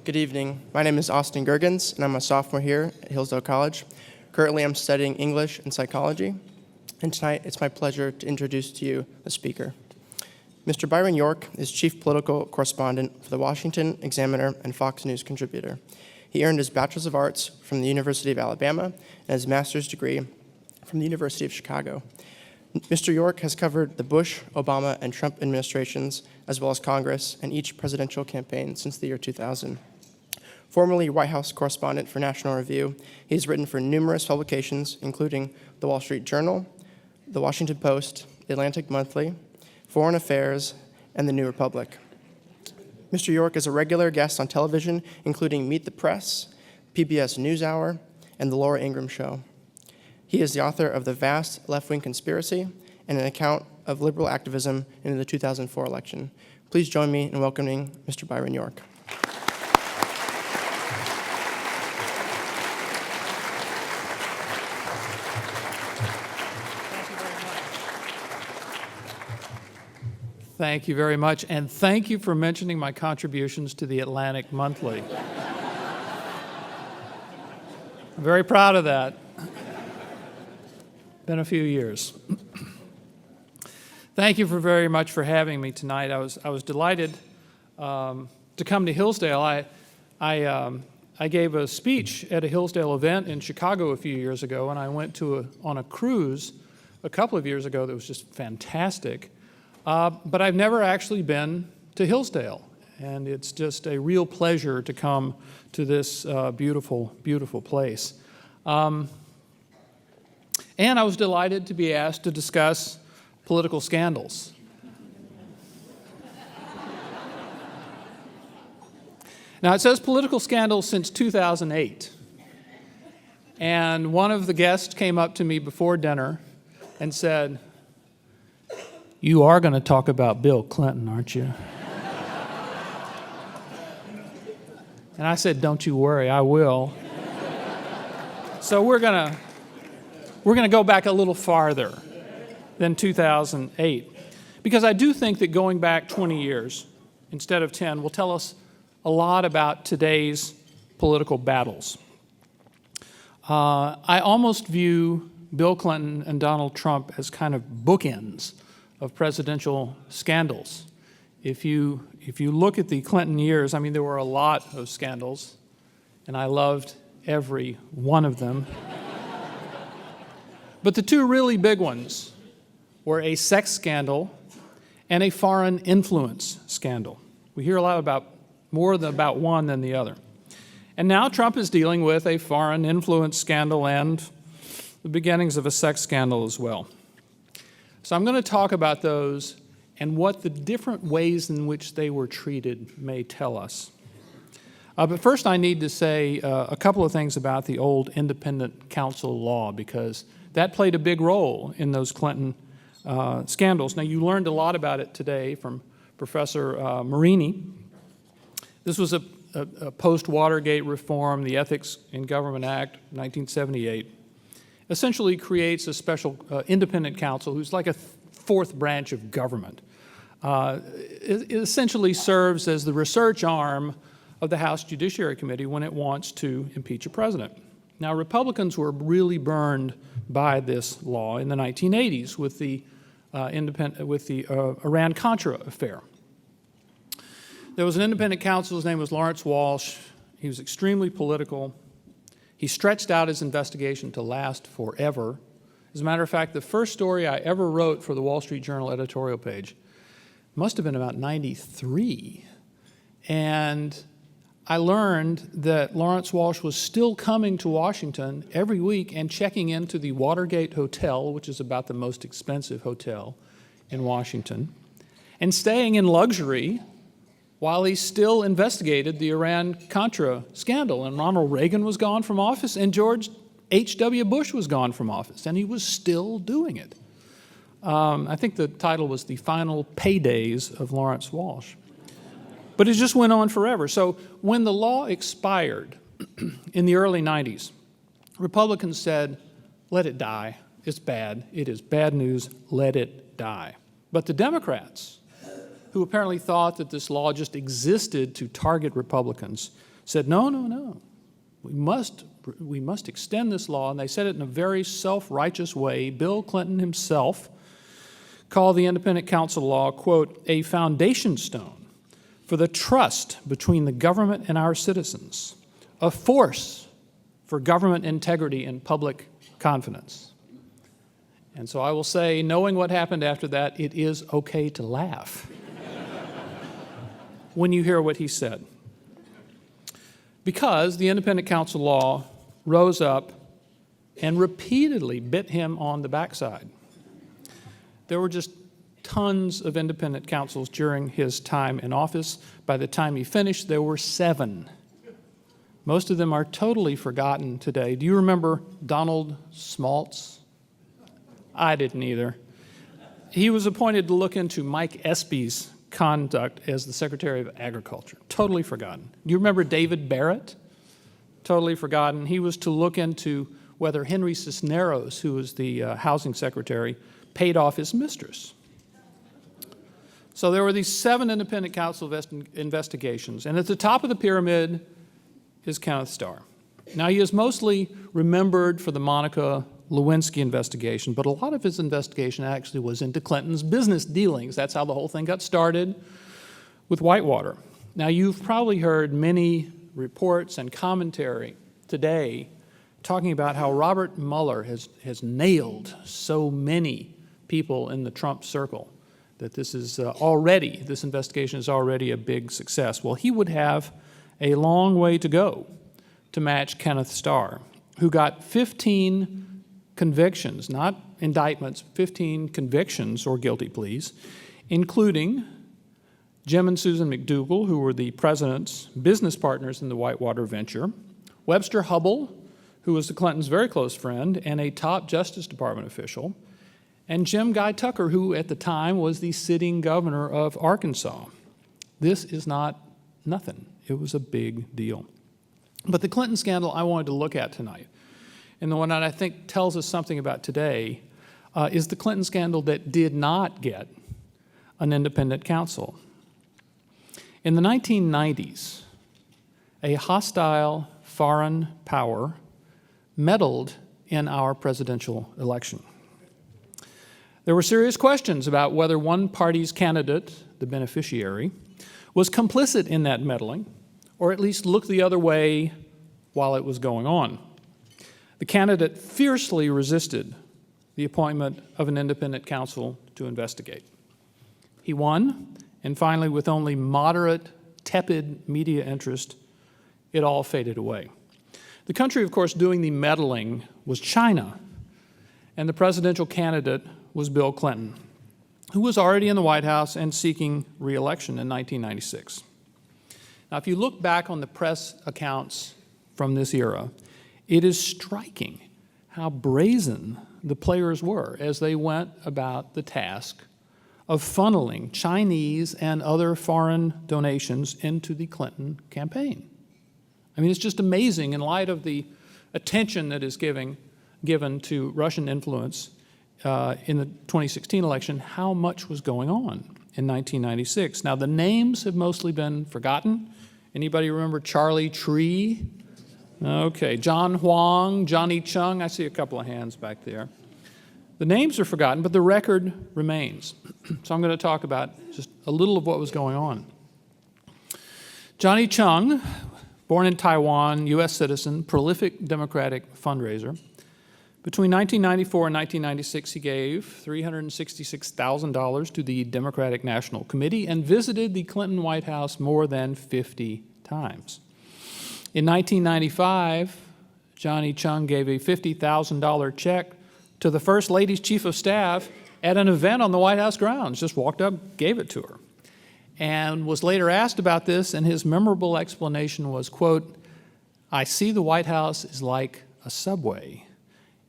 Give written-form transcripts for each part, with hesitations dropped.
Good evening. My name is Austin Gergens, and I'm a sophomore here at Hillsdale College. Currently, I'm studying English and psychology, and tonight it's my pleasure to introduce to you the speaker. Mr. Byron York is chief political correspondent for the Washington Examiner and Fox News contributor. He earned his Bachelor's of Arts from the University of Alabama and his master's degree from the University of Chicago. Mr. York has covered the Bush, Obama, and Trump administrations, as well as Congress, and each presidential campaign since the year 2000. Formerly White House correspondent for National Review, he has written for numerous publications, including the Wall Street Journal, the Washington Post, Atlantic Monthly, Foreign Affairs, and the New Republic. Mr. York is a regular guest on television, including Meet the Press, PBS NewsHour, and The Laura Ingraham Show. He is the author of The Vast Left-Wing Conspiracy and an account of liberal activism in the 2004 election. Please join me in welcoming Mr. Byron York. Thank you very much, and thank you for mentioning my contributions to the Atlantic Monthly. I'm very proud of that. Been a few years. Thank you very much for having me tonight. I was delighted to come to Hillsdale. I gave a speech at a Hillsdale event in Chicago a few years ago, and I went on a cruise a couple of years ago that was just fantastic. But I've never actually been to Hillsdale, and it's just a real pleasure to come to this beautiful, beautiful place. And I was delighted to be asked to discuss political scandals. Now, it says political scandals since 2008. And one of the guests came up to me before dinner and said, "You are going to talk about Bill Clinton, aren't you?" And I said, "Don't you worry, I will." So we're going to go back a little farther than 2008, because I do think that going back 20 years instead of 10 will tell us a lot about today's political battles. I almost view Bill Clinton and Donald Trump as kind of bookends of presidential scandals. If you look at the Clinton years, I mean, there were a lot of scandals, and I loved every one of them. But the two really big ones were a sex scandal and a foreign influence scandal. We hear a lot more about one than the other. And now Trump is dealing with a foreign influence scandal and the beginnings of a sex scandal as well. So I'm going to talk about those and what the different ways in which they were treated may tell us. But first I need to say a couple of things about the Old Independent Counsel Law, because that played a big role in those Clinton scandals. Now, you learned a lot about it today from Professor Marini. This was a post-Watergate reform, the Ethics in Government Act, 1978. Essentially creates a special independent counsel who's like a fourth branch of government. It essentially serves as the research arm of the House Judiciary Committee when it wants to impeach a president. Now, Republicans were really burned by this law in the 1980s with the Iran-Contra affair. There was an independent counsel, his name was Lawrence Walsh. He was extremely political. He stretched out his investigation to last forever. As a matter of fact, the first story I ever wrote for the Wall Street Journal editorial page must have been about 93. And I learned that Lawrence Walsh was still coming to Washington every week and checking into the Watergate Hotel, which is about the most expensive hotel in Washington, and staying in luxury while he still investigated the Iran-Contra scandal. And Ronald Reagan was gone from office, and George H.W. Bush was gone from office, and he was still doing it. I think the title was The Final Paydays of Lawrence Walsh. But it just went on forever. So when the law expired in the early 90s, Republicans said, let it die. It's bad. It is bad news. Let it die. But the Democrats, who apparently thought that this law just existed to target Republicans, said, no. We must extend this law, and they said it in a very self-righteous way. Bill Clinton himself called the Independent Counsel Law, quote, a foundation stone for the trust between the government and our citizens, a force for government integrity and public confidence. And so I will say, knowing what happened after that, it is okay to laugh when you hear what he said. Because the Independent Counsel Law rose up and repeatedly bit him on the backside. There were just tons of independent counsels during his time in office. By the time he finished, there were 7. Most of them are totally forgotten today. Do you remember Donald Smaltz? I didn't either. He was appointed to look into Mike Espy's conduct as the Secretary of Agriculture. Totally forgotten. Do you remember David Barrett? Totally forgotten. He was to look into whether Henry Cisneros, who was the housing secretary, paid off his mistress. So there were these 7 independent counsel investigations, and at the top of the pyramid is Kenneth Starr. Now, he is mostly remembered for the Monica Lewinsky investigation, but a lot of his investigation actually was into Clinton's business dealings. That's how the whole thing got started with Whitewater. Now, you've probably heard many reports and commentary today talking about how Robert Mueller has nailed so many people in the Trump circle, that this investigation is already a big success. Well, he would have a long way to go to match Kenneth Starr, who got 15 convictions, not indictments, 15 convictions or guilty pleas, including Jim and Susan McDougal, who were the president's business partners in the Whitewater venture, Webster Hubbell, who was the Clintons' very close friend and a top Justice Department official, and Jim Guy Tucker, who at the time was the sitting governor of Arkansas. This is not nothing. It was a big deal. But the Clinton scandal I wanted to look at tonight, and the one that I think tells us something about today, is the Clinton scandal that did not get an independent counsel. In the 1990s, a hostile foreign power meddled in our presidential election. There were serious questions about whether one party's candidate, the beneficiary, was complicit in that meddling, or at least looked the other way while it was going on. The candidate fiercely resisted the appointment of an independent counsel to investigate. He won, and finally, with only moderate, tepid media interest, it all faded away. The country, of course, doing the meddling was China, and the presidential candidate was Bill Clinton, who was already in the White House and seeking re-election in 1996. Now, if you look back on the press accounts from this era, it is striking how brazen the players were as they went about the task of funneling Chinese and other foreign donations into the Clinton campaign. I mean, it's just amazing in light of the attention that is given to Russian influence in the 2016 election, how much was going on in 1996. Now, the names have mostly been forgotten. Anybody remember Charlie Tree? Okay, John Huang, Johnny Chung. I see a couple of hands back there. The names are forgotten, but the record remains. So I'm going to talk about just a little of what was going on. Johnny Chung, born in Taiwan, U.S. citizen, prolific Democratic fundraiser. Between 1994 and 1996, he gave $366,000 to the Democratic National Committee and visited the Clinton White House more than 50 times. In 1995, Johnny Chung gave a $50,000 check to the First Lady's Chief of Staff at an event on the White House grounds. Just walked up, gave it to her, and was later asked about this, and his memorable explanation was, quote, "I see the White House is like a subway.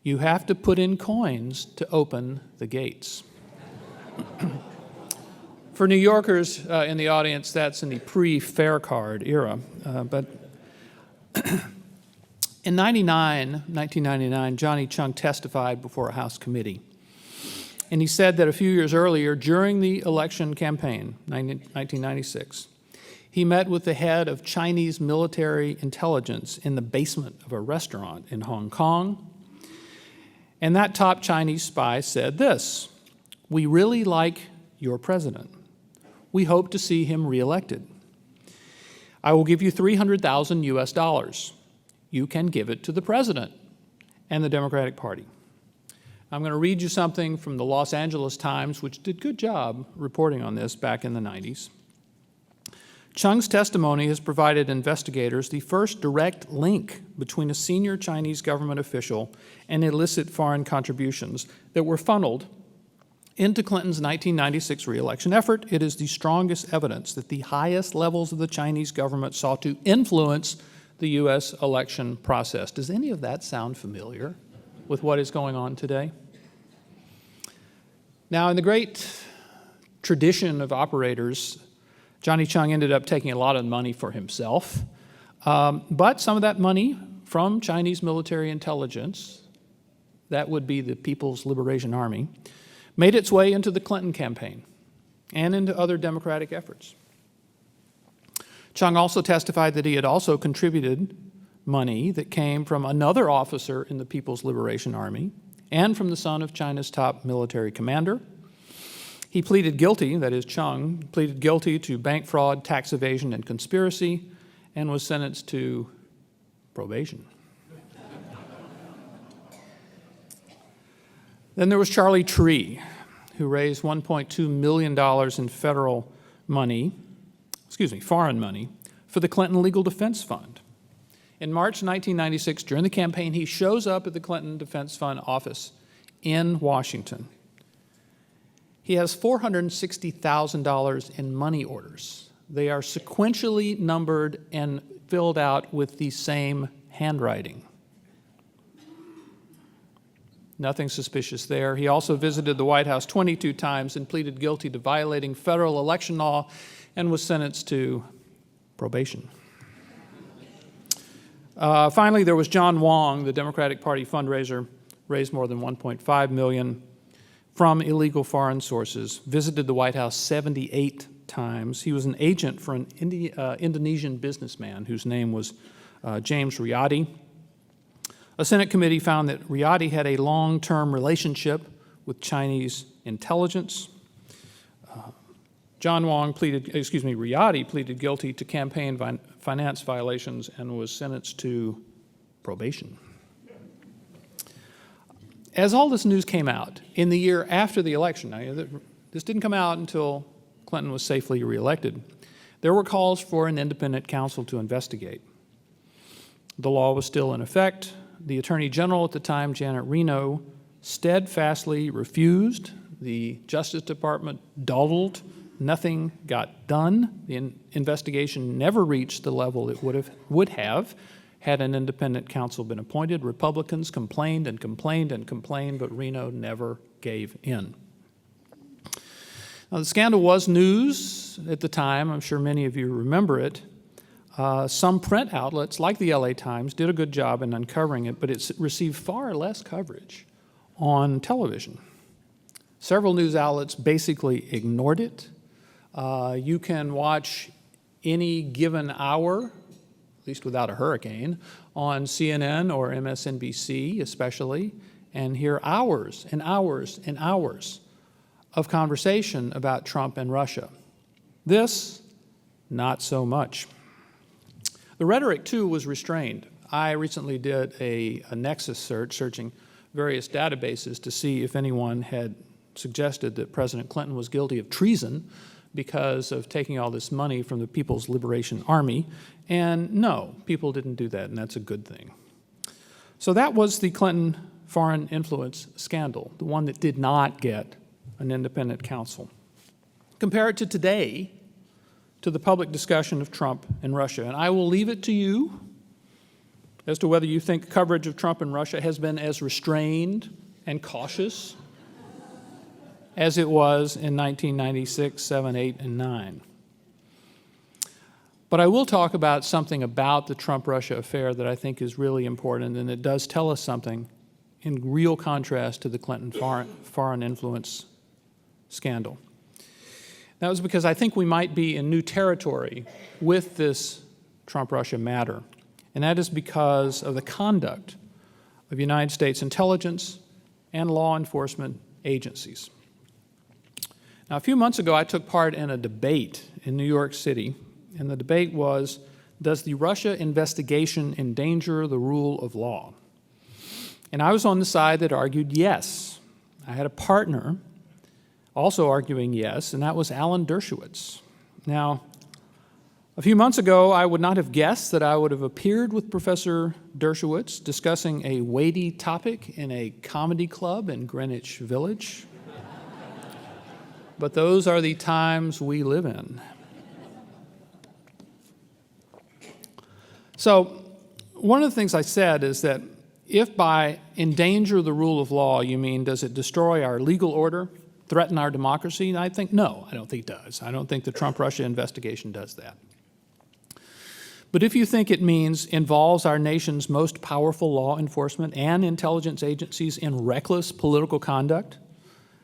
You have to put in coins to open the gates." For New Yorkers in the audience, that's in the pre-fare card era. But in 1999, Johnny Chung testified before a House committee. And he said that a few years earlier, during the election campaign, 1996, He met with the head of Chinese military intelligence in the basement of a restaurant in Hong Kong. And that top Chinese spy said this: "We really like your president. We hope to see him reelected. I will give you $300,000 US. You can give it to the president and the Democratic Party." I'm going to read you something from the Los Angeles Times, which did a good job reporting on this back in the 90s. Chung's testimony has provided investigators the first direct link between a senior Chinese government official and illicit foreign contributions that were funneled into Clinton's 1996 re-election effort. It is the strongest evidence that the highest levels of the Chinese government sought to influence the U.S. election process. Does any of that sound familiar with what is going on today? Now, in the great tradition of operators, Johnny Chung ended up taking a lot of money for himself, but some of that money from Chinese military intelligence, that would be the People's Liberation Army, made its way into the Clinton campaign and into other Democratic efforts. Chung also testified that he had also contributed money that came from another officer in the People's Liberation Army and from the son of China's top military commander. He pleaded guilty, that is, Chung pleaded guilty to bank fraud, tax evasion, and conspiracy, and was sentenced to probation. Then there was Charlie Tree, who raised $1.2 million in foreign money, for the Clinton Legal Defense Fund. In March 1996, during the campaign, he shows up at the Clinton Defense Fund office in Washington. He has $460,000 in money orders. They are sequentially numbered and filled out with the same handwriting. Nothing suspicious there. He also visited the White House 22 times and pleaded guilty to violating federal election law and was sentenced to probation. Finally, there was John Wong, the Democratic Party fundraiser, raised more than $1.5 million from illegal foreign sources, visited the White House 78 times. He was an agent for an Indonesian businessman whose name was James Riyadi. A Senate committee found that Riyadi had a long-term relationship with Chinese intelligence. Riyadi pleaded guilty to campaign finance violations and was sentenced to probation. As all this news came out in the year after the election, now, this didn't come out until Clinton was safely reelected, there were calls for an independent counsel to investigate. The law was still in effect. The Attorney General at the time, Janet Reno, steadfastly refused. The Justice Department dawdled. Nothing got done. The investigation never reached the level it would have had an independent counsel been appointed. Republicans complained and complained and complained, but Reno never gave in. Now, the scandal was news at the time. I'm sure many of you remember it. Some print outlets, like the LA Times, did a good job in uncovering it, but it received far less coverage on television. Several news outlets basically ignored it. You can watch any given hour, at least without a hurricane, on CNN or MSNBC especially, and hear hours and hours and hours of conversation about Trump and Russia. This, not so much. The rhetoric, too, was restrained. I recently did a nexus search, searching various databases to see if anyone had suggested that President Clinton was guilty of treason because of taking all this money from the People's Liberation Army. And no, people didn't do that, and that's a good thing. So that was the Clinton foreign influence scandal, the one that did not get an independent counsel. Compare it to today, to the public discussion of Trump and Russia. And I will leave it to you as to whether you think coverage of Trump and Russia has been as restrained and cautious as it was in 1996, 7, 8, and 9. But I will talk about something about the Trump-Russia affair that I think is really important, and it does tell us something in real contrast to the Clinton foreign influence scandal. That was because I think we might be in new territory with this Trump-Russia matter, and that is because of the conduct of United States intelligence and law enforcement agencies. Now, a few months ago, I took part in a debate in New York City, and the debate was, does the Russia investigation endanger the rule of law? And I was on the side that argued yes. I had a partner also arguing yes, and that was Alan Dershowitz. Now, a few months ago, I would not have guessed that I would have appeared with Professor Dershowitz discussing a weighty topic in a comedy club in Greenwich Village. But those are the times we live in. So, one of the things I said is that if by endanger the rule of law you mean does it destroy our legal order, threaten our democracy, and I think no, I don't think it does. I don't think the Trump-Russia investigation does that. But if you think it means involves our nation's most powerful law enforcement and intelligence agencies in reckless political conduct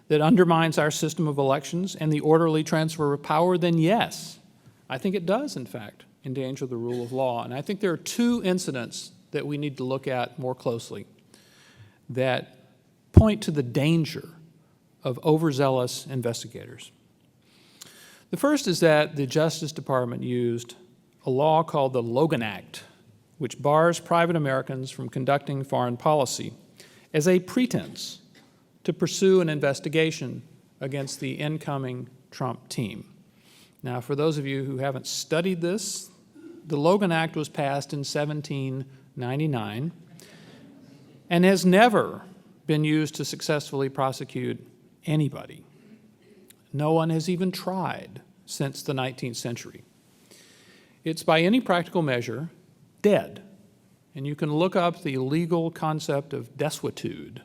that undermines our system of elections and the orderly transfer of power, then yes, I think it does, in fact, endanger the rule of law. And I think there are two incidents that we need to look at more closely that point to the danger of overzealous investigators. The first is that the Justice Department used a law called the Logan Act, which bars private Americans from conducting foreign policy as a pretense to pursue an investigation against the incoming Trump team. Now, for those of you who haven't studied this, the Logan Act was passed in 1799 and has never been used to successfully prosecute anybody. No one has even tried since the 19th century. It's by any practical measure dead. And you can look up the legal concept of desuetude,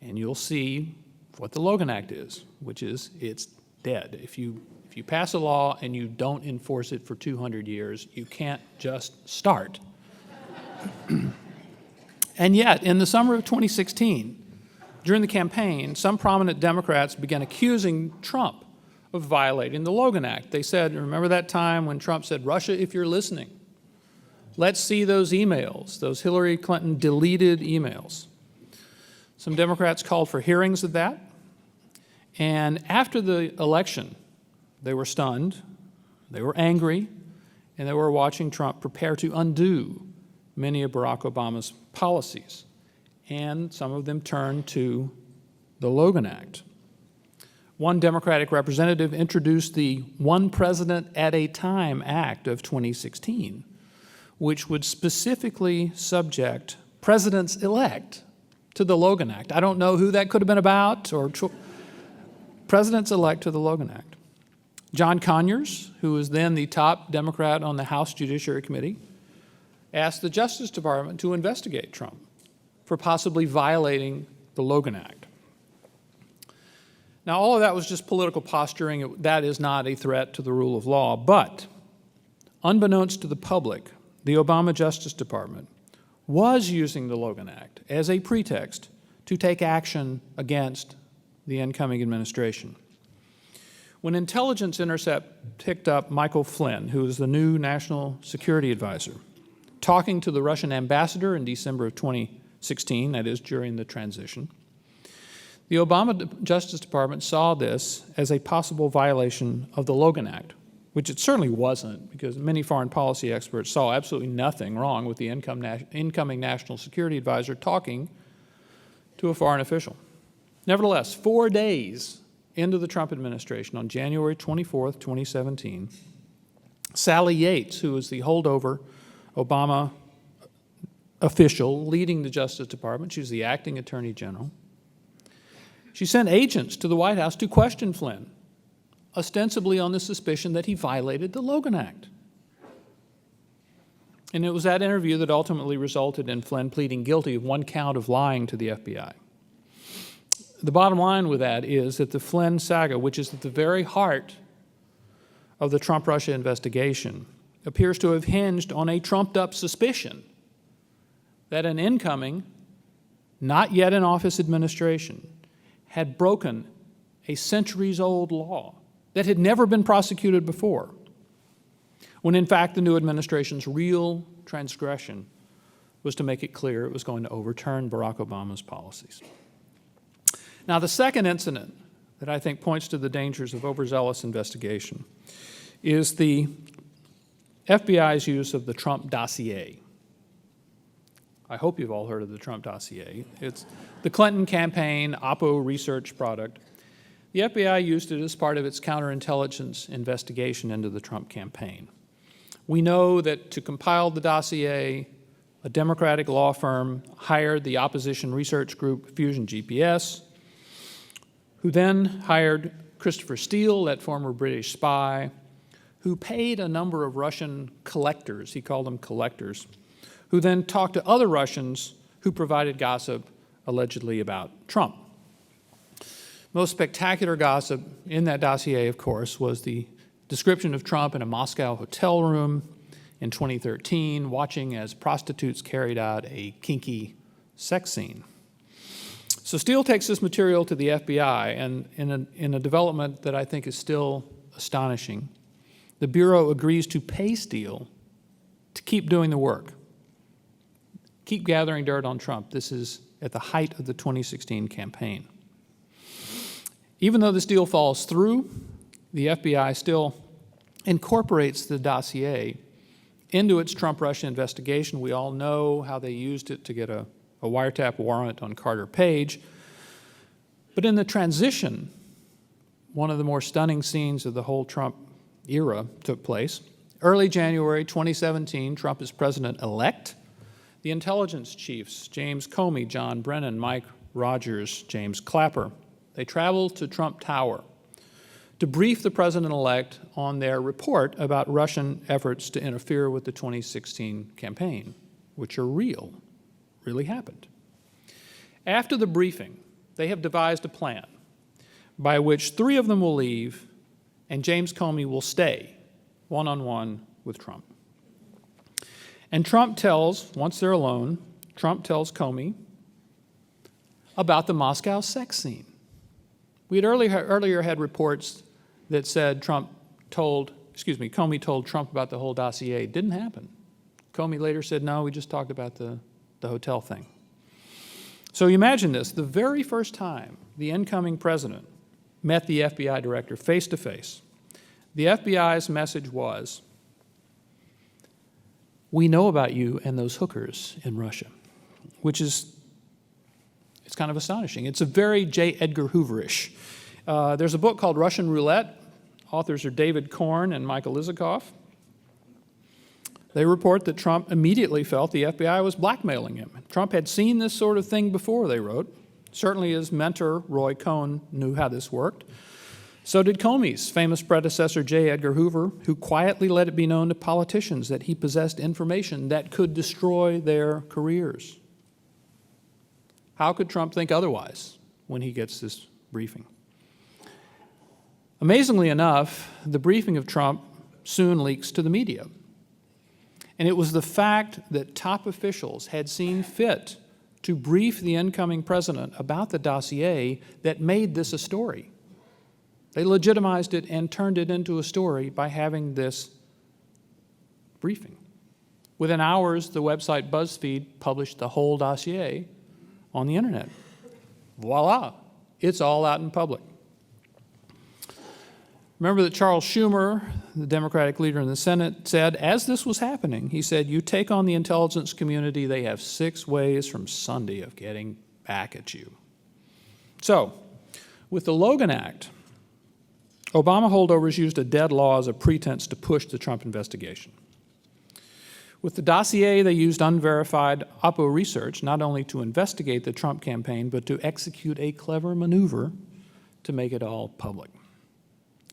and you'll see what the Logan Act is, which is it's dead. If you pass a law and you don't enforce it for 200 years, you can't just start. And yet, in the summer of 2016, during the campaign, some prominent Democrats began accusing Trump of violating the Logan Act. They said, remember that time when Trump said, Russia, if you're listening, let's see those emails, those Hillary Clinton deleted emails. Some Democrats called for hearings of that. And after the election, they were stunned, they were angry, and they were watching Trump prepare to undo many of Barack Obama's policies. And some of them turned to the Logan Act. One Democratic representative introduced the One President at a Time Act of 2016, which would specifically subject presidents-elect to the Logan Act. I don't know who that could have been about, or presidents-elect to the Logan Act. John Conyers, who was then the top Democrat on the House Judiciary Committee, asked the Justice Department to investigate Trump for possibly violating the Logan Act. Now, all of that was just political posturing. That is not a threat to the rule of law. But, unbeknownst to the public, the Obama Justice Department was using the Logan Act as a pretext to take action against the incoming administration. When Intelligence Intercept picked up Michael Flynn, who is the new National Security Advisor, talking to the Russian ambassador in December of 2016, that is, during the transition, the Obama Justice Department saw this as a possible violation of the Logan Act, which it certainly wasn't, because many foreign policy experts saw absolutely nothing wrong with the incoming National Security Advisor talking to a foreign official. Nevertheless, 4 days into the Trump administration, on January 24th, 2017, Sally Yates, who was the holdover Obama official leading the Justice Department, she was the acting Attorney General, she sent agents to the White House to question Flynn, ostensibly on the suspicion that he violated the Logan Act. And it was that interview that ultimately resulted in Flynn pleading guilty of one count of lying to the FBI. The bottom line with that is that the Flynn saga, which is at the very heart of the Trump-Russia investigation, appears to have hinged on a trumped-up suspicion that an incoming, not yet in office administration, had broken a centuries-old law that had never been prosecuted before, when in fact the new administration's real transgression was to make it clear it was going to overturn Barack Obama's policies. Now, the second incident that I think points to the dangers of overzealous investigation is the FBI's use of the Trump Dossier. I hope you've all heard of the Trump Dossier. It's the Clinton campaign Oppo research product. The FBI used it as part of its counterintelligence investigation into the Trump campaign. We know that to compile the dossier, a Democratic law firm hired the opposition research group Fusion GPS, who then hired Christopher Steele, that former British spy, who paid a number of Russian collectors, he called them collectors, who then talked to other Russians who provided gossip allegedly about Trump. Most spectacular gossip in that dossier, of course, was the description of Trump in a Moscow hotel room in 2013, watching as prostitutes carried out a kinky sex scene. So Steele takes this material to the FBI, and in a development that I think is still astonishing, the Bureau agrees to pay Steele to keep doing the work, keep gathering dirt on Trump. This is at the height of the 2016 campaign. Even though this deal falls through, the FBI still incorporates the dossier into its Trump-Russia investigation. We all know how they used it to get a wiretap warrant on Carter Page. But in the transition, one of the more stunning scenes of the whole Trump era took place. Early January 2017, Trump is president-elect. The intelligence chiefs, James Comey, John Brennan, Mike Rogers, James Clapper, they traveled to Trump Tower to brief the president-elect on their report about Russian efforts to interfere with the 2016 campaign, which are real, really happened. After the briefing, they have devised a plan by which 3 of them will leave and James Comey will stay one-on-one with Trump. And Trump tells, once they're alone, Trump tells Comey about the Moscow sex scene. We had earlier had reports that said Comey told Trump about the whole dossier. It didn't happen. Comey later said, no, we just talked about the hotel thing. So you imagine this, the very first time the incoming president met the FBI director face to face, the FBI's message was, we know about you and those hookers in Russia, which is, it's kind of astonishing. It's a very J. Edgar Hoover-ish. There's a book called Russian Roulette. Authors are David Korn and Michael Isikoff. They report that Trump immediately felt the FBI was blackmailing him. Trump had seen this sort of thing before, they wrote. Certainly his mentor, Roy Cohn, knew how this worked. So did Comey's famous predecessor, J. Edgar Hoover, who quietly let it be known to politicians that he possessed information that could destroy their careers. How could Trump think otherwise when he gets this briefing? Amazingly enough, the briefing of Trump soon leaks to the media. And it was the fact that top officials had seen fit to brief the incoming president about the dossier that made this a story. They legitimized it and turned it into a story by having this briefing. Within hours, the website BuzzFeed published the whole dossier on the internet. Voila, it's all out in public. Remember that Charles Schumer, the Democratic leader in the Senate, said, as this was happening, he said, you take on the intelligence community, they have 6 ways from Sunday of getting back at you. So, with the Logan Act, Obama holdovers used a dead law as a pretense to push the Trump investigation. With the dossier, they used unverified Oppo research not only to investigate the Trump campaign, but to execute a clever maneuver to make it all public.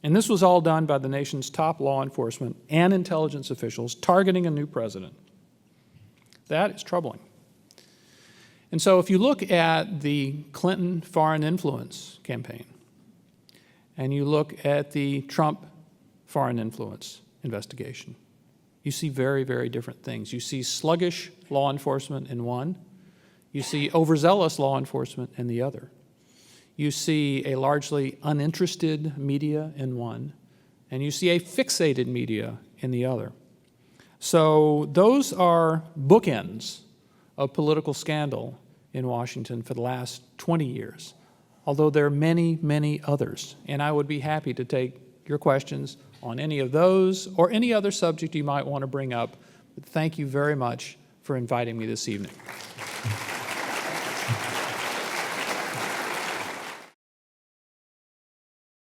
And this was all done by the nation's top law enforcement and intelligence officials targeting a new president. That is troubling. And so if you look at the Clinton foreign influence campaign, and you look at the Trump foreign influence investigation, you see very, very different things. You see sluggish law enforcement in one. You see overzealous law enforcement in the other. you see a largely uninterested media in one, and you see a fixated media in the other. So those are bookends of political scandal in Washington for the last 20 years, although there are many, many others. And I would be happy to take your questions on any of those or any other subject you might want to bring up. But thank you very much for inviting me this evening.